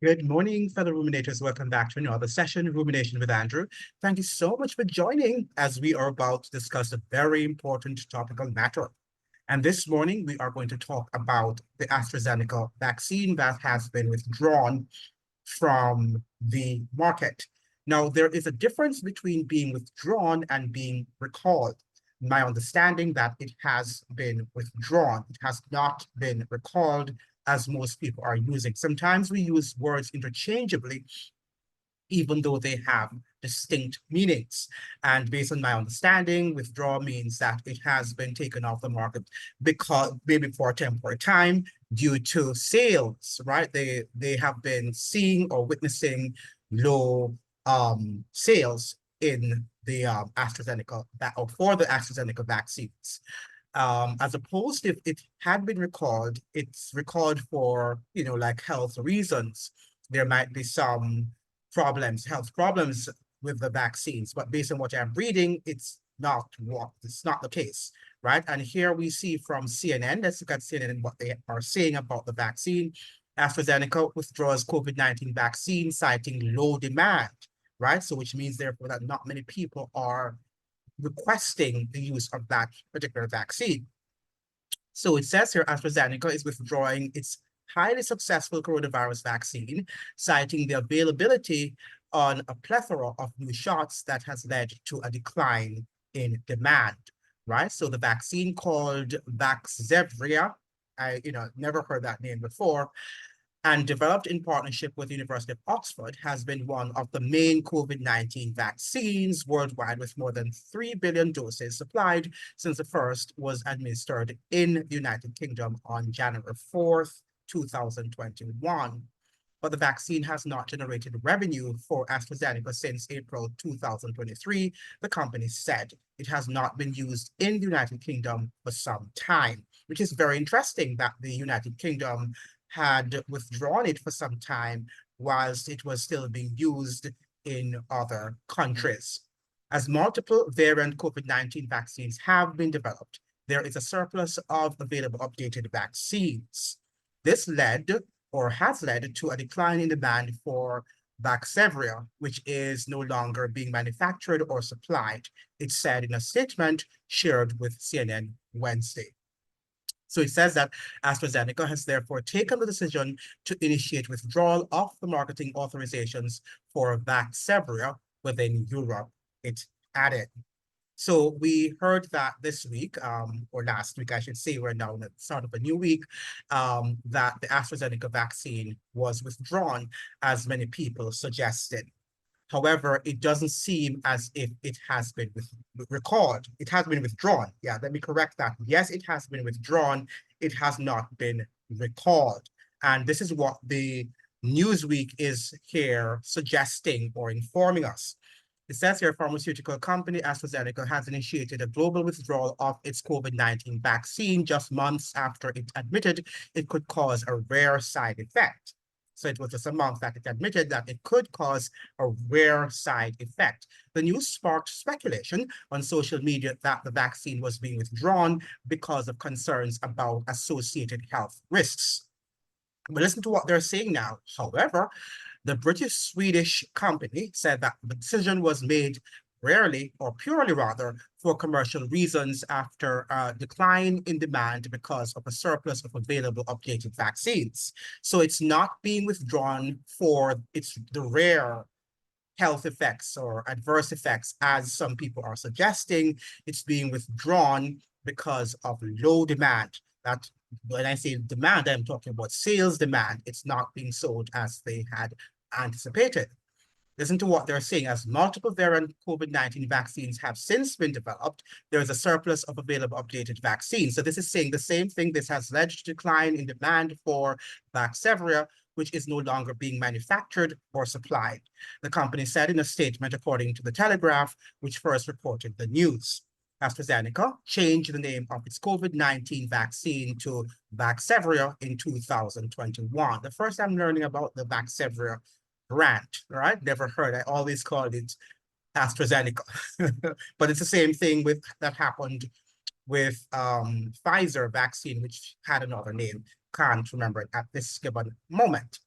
Good morning, fellow ruminators. Welcome back to another session, Rumination with Andrew. Thank you so much for joining as we are about to discuss a very important topical matter. And this morning, we are going to talk about the AstraZeneca vaccine that has been withdrawn from the market. Now, there is a difference between being withdrawn and being recalled. My understanding that it has been withdrawn. It has not been recalled as most people are using. Sometimes we use words interchangeably, even though they have distinct meanings. And based on my understanding, withdraw means that it has been taken off the market because maybe for a temporary time due to sales, right? They have been seeing or witnessing low sales in the AstraZeneca or for the AstraZeneca vaccines. As opposed if it had been recalled, it's recalled for, like health reasons. There might be some health problems with the vaccines, but based on what I'm reading, it's not the case, right? And here we see from CNN, let's look at CNN and what they are saying about the vaccine. AstraZeneca withdraws COVID-19 vaccine, citing low demand, right? So which means therefore that not many people are requesting the use of that particular vaccine. So it says here AstraZeneca is withdrawing its highly successful coronavirus vaccine, citing the availability on a plethora of new shots that has led to a decline in demand, right? So the vaccine called Vaxzevria, I never heard that name before, and developed in partnership with the University of Oxford, has been one of the main COVID-19 vaccines worldwide, with more than 3 billion doses supplied since the first was administered in the United Kingdom on January 4th, 2021. But the vaccine has not generated revenue for AstraZeneca since April 2023, the company said. It has not been used in the United Kingdom for some time, which is very interesting that the United Kingdom had withdrawn it for some time whilst it was still being used in other countries. As multiple variant COVID-19 vaccines have been developed, there is a surplus of available updated vaccines. This led or has led to a decline in demand for Vaxzevria, which is no longer being manufactured or supplied, it said in a statement shared with CNN Wednesday. So it says that AstraZeneca has therefore taken the decision to initiate withdrawal of the marketing authorizations for Vaxzevria within Europe, it added. So we heard that this week, or last week, I should say, we're now at the start of a new week, that the AstraZeneca vaccine was withdrawn, as many people suggested. However, it doesn't seem as if it has been recalled. It has been withdrawn. Yeah, let me correct that. Yes, it has been withdrawn. It has not been recalled. And this is what the Newsweek is here suggesting or informing us. It says here, pharmaceutical company AstraZeneca has initiated a global withdrawal of its COVID-19 vaccine just months after it admitted it could cause a rare side effect. So it was just a month that it admitted that it could cause a rare side effect. The news sparked speculation on social media that the vaccine was being withdrawn because of concerns about associated health risks. But listen to what they're saying now. However, the British-Swedish company said that the decision was made rarely, or purely rather, for commercial reasons after a decline in demand because of a surplus of available updated vaccines. So it's not being withdrawn for the rare health effects or adverse effects, as some people are suggesting. It's being withdrawn because of low demand. That when I say demand, I'm talking about sales demand. It's not being sold as they had anticipated. Listen to what they're saying. As multiple variant COVID-19 vaccines have since been developed, there is a surplus of available updated vaccines. So this is saying the same thing. This has led to decline in demand for Vaxzevria, which is no longer being manufactured or supplied. The company said in a statement, according to the Telegraph, which first reported the news. AstraZeneca changed the name of its COVID-19 vaccine to Vaxzevria in 2021. The first I'm learning about the Vaxzevria brand, right? Never heard. I always called it AstraZeneca. But it's the same thing that happened with Pfizer vaccine, which had another name. Can't remember it at this given moment.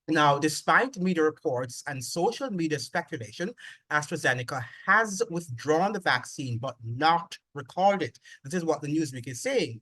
Now, despite media reports and social media speculation, AstraZeneca has withdrawn the vaccine but not recalled it. This is what the Newsweek is saying.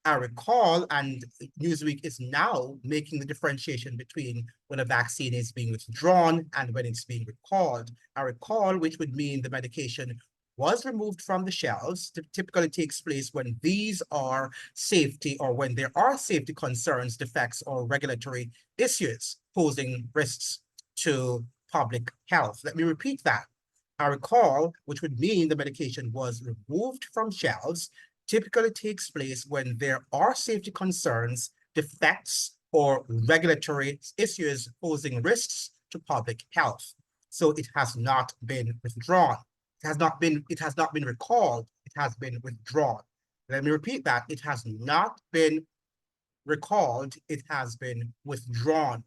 I recall, and Newsweek is now making the differentiation between when a vaccine is being withdrawn and when it's being recalled. A recall, which would mean the medication was removed from the shelves, typically takes place when these are safety or when there are safety concerns, defects, or regulatory issues posing risks to public health. Let me repeat that. A recall, which would mean the medication was removed from shelves, typically takes place when there are safety concerns, defects, or regulatory issues posing risks to public health. So it has not been withdrawn. It has not been recalled, it has been withdrawn. Let me repeat that. It has not been recalled, it has been withdrawn,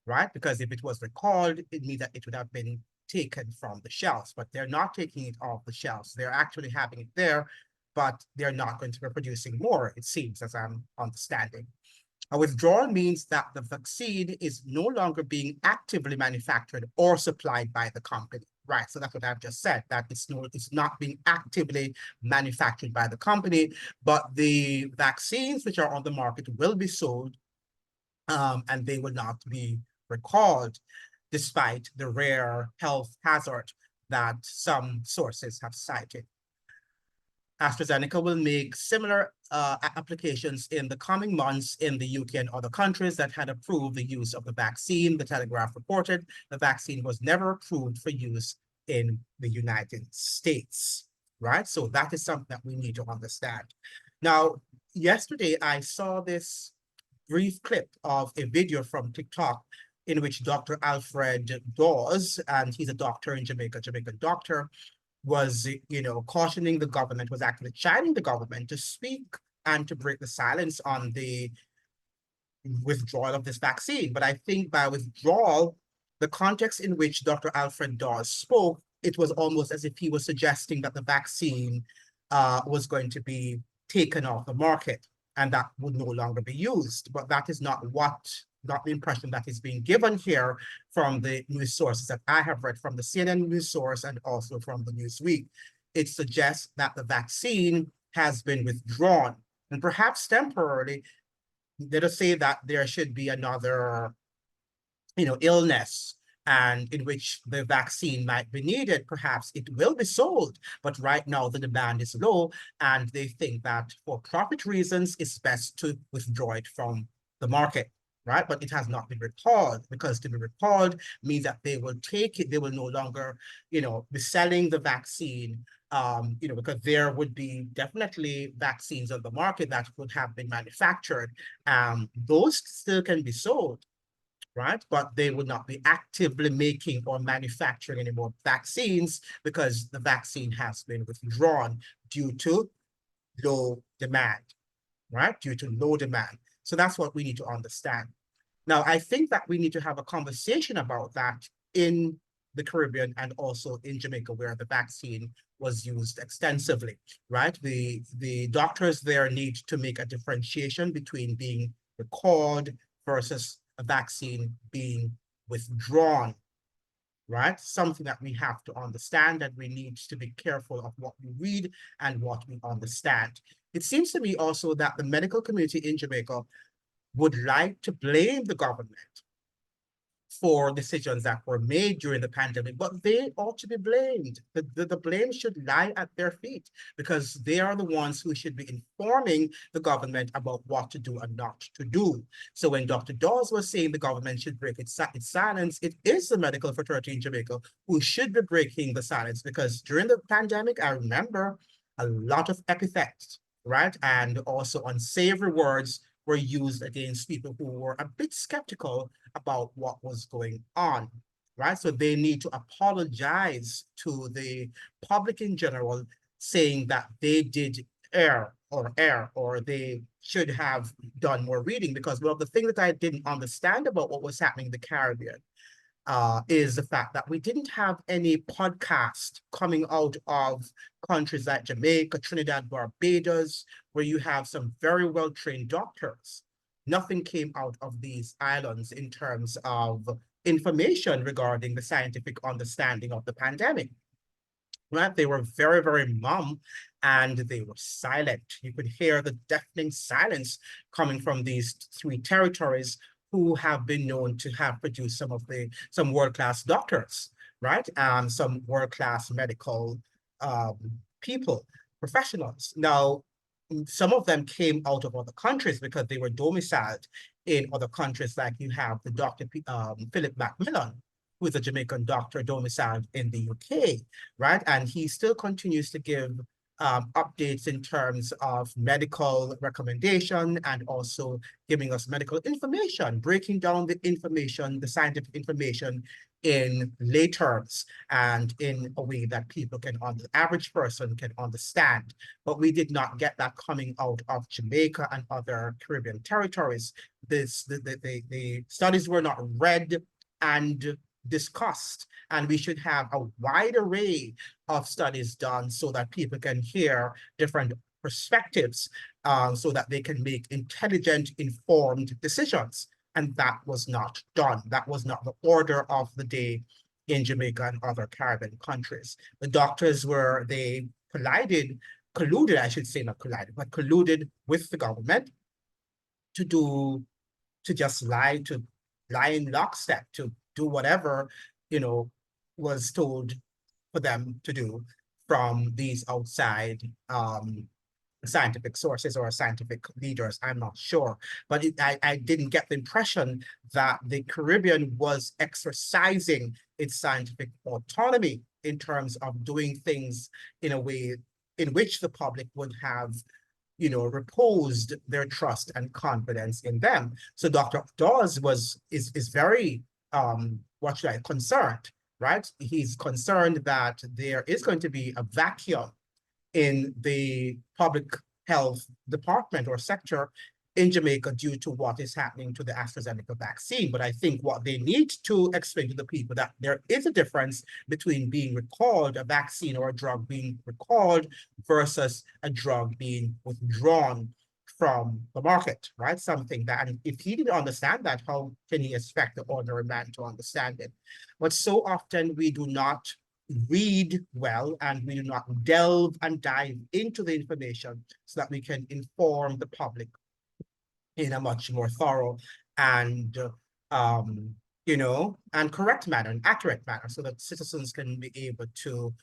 right? Because if it was recalled, it means that it would have been taken from the shelves, but they're not taking it off the shelves. They're actually having it there, but they're not going to be producing more, it seems, as I'm understanding. A withdrawal means that the vaccine is no longer being actively manufactured or supplied by the company. Right, so that's what I've just said, that it's not being actively manufactured by the company, but the vaccines which are on the market will be sold, and they will not be recalled, despite the rare health hazard that some sources have cited. AstraZeneca will make similar applications in the coming months in the UK and other countries that had approved the use of the vaccine. The Telegraph reported the vaccine was never approved for use in the United States, right? So that is something that we need to understand. Now, yesterday I saw this brief clip of a video from TikTok in which Dr. Alfred Dawes, and he's a doctor in Jamaica, Jamaican doctor, was, cautioning the government, was actually chiding the government to speak and to break the silence on the withdrawal of this vaccine. But I think by withdrawal, the context in which Dr. Alfred Dawes spoke, it was almost as if he was suggesting that the vaccine was going to be taken off the market and that would no longer be used. But that is not the impression that is being given here from the news sources that I have read, from the CNN news source and also from the Newsweek. It suggests that the vaccine has been withdrawn, and perhaps temporarily. Let us say that there should be another, illness, and in which the vaccine might be needed, perhaps it will be sold. But right now the demand is low, and they think that for profit reasons, it's best to withdraw it from the market, right? But it has not been recalled, because to be recalled means that they will take it, they will no longer, be selling the vaccine, because there would be definitely vaccines on the market that would have been manufactured. Those still can be sold, right? But they would not be actively making or manufacturing any more vaccines because the vaccine has been withdrawn due to low demand, right? Due to low demand. So that's what we need to understand. Now, I think that we need to have a conversation about that in the Caribbean and also in Jamaica, where the vaccine was used extensively, right? The doctors there need to make a differentiation between being recalled versus a vaccine being withdrawn, right? Something that we have to understand, and we need to be careful of what we read and what we understand. It seems to me also that the medical community in Jamaica would like to blame the government for decisions that were made during the pandemic, but they ought to be blamed. The blame should lie at their feet, because they are the ones who should be informing the government about what to do and not to do. So when Dr. Dawes was saying the government should break its silence, it is the medical fraternity in Jamaica who should be breaking the silence, because during the pandemic, I remember a lot of epithets, right? And also unsavory words were used against people who were a bit skeptical about what was going on, right? So they need to apologize to the public in general, saying that they did err, or they should have done more reading. Because one of the things that I didn't understand about what was happening in the Caribbean is the fact that we didn't have any podcast coming out of countries like Jamaica, Trinidad, Barbados, where you have some very well-trained doctors. nothing came out of these islands in terms of information regarding the scientific understanding of the pandemic. Right? They were very, very mum, and they were silent. You could hear the deafening silence coming from these three territories who have been known to have produced some world-class doctors, right? And some world-class medical um, people, professionals. Now, some of them came out of other countries because they were domiciled in other countries, like you have the Dr. Philip Macmillan, who is a Jamaican doctor domiciled in the UK, right? And he still continues to give updates in terms of medical recommendation and also giving us medical information, breaking down the information, the scientific information in lay terms and in a way that people can, the average person can understand. But we did not get that coming out of Jamaica and other Caribbean territories. The studies were not read and discussed, and we should have a wide array of studies done so that people can hear different perspectives, so that they can make intelligent, informed decisions. And that was not done. That was not the order of the day in Jamaica and other Caribbean countries. The doctors colluded, I should say, not collided, but colluded with the government to just lie in lockstep, to do whatever, was told for them to do from these outside scientific sources or scientific leaders. I'm not sure, but I didn't get the impression that the Caribbean was exercising its scientific autonomy in terms of doing things in a way in which the public would have reposed their trust and confidence in them. So Dr. Dawes is very concerned, right? He's concerned that there is going to be a vacuum in the public health department or sector in Jamaica due to what is happening to the Astrazeneca vaccine. But I think what they need to explain to the people that there is a difference between being recalled, a vaccine or a drug being recalled, versus a drug being withdrawn from the market, right? Something that, and if he didn't understand that, how can he expect the ordinary man to understand it? But so often we do not read well, and we do not delve and dive into the information so that we can inform the public in a much more thorough and and correct manner, an accurate manner, so that citizens can be able to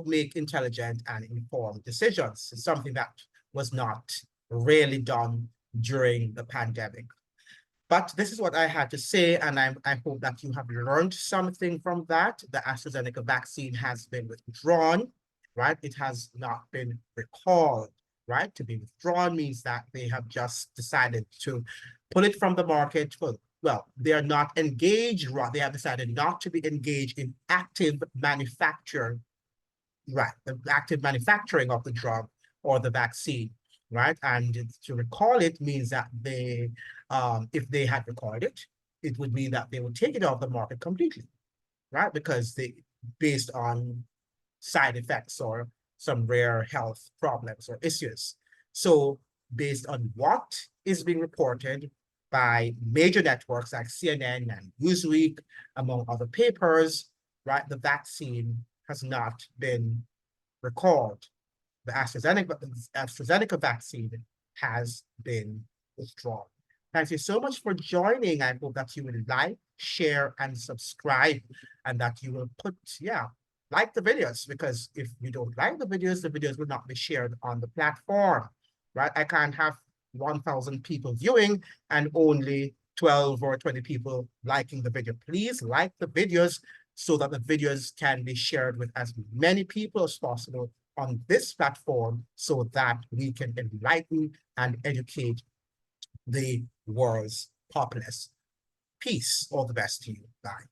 make intelligent and informed decisions. It's something that was not really done during the pandemic. But this is what I had to say, and I hope that you have learned something from that. The AstraZeneca vaccine has been withdrawn, right? It has not been recalled, right? To be withdrawn means that they have just decided to pull it from the market. Well, they are not engaged, right? They have decided not to be engaged in active manufacture, right? The active manufacturing of the drug or the vaccine, right? And to recall it means that they, if they had recalled it, it would mean that they would take it off the market completely, right? Because based on side effects or some rare health problems or issues. So based on what is being reported by major networks like CNN and Newsweek, among other papers, right, the vaccine has not been recalled. The AstraZeneca vaccine has been withdrawn. Thank you so much for joining. I hope that you will like, share, and subscribe, and that you will like the videos, because if you don't like the videos will not be shared on the platform, right? I can't have 1,000 people viewing and only 12 or 20 people liking the video. Please like the videos so that the videos can be shared with as many people as possible on this platform, so that we can enlighten and educate the world's populace. Peace. All the best to you. Bye.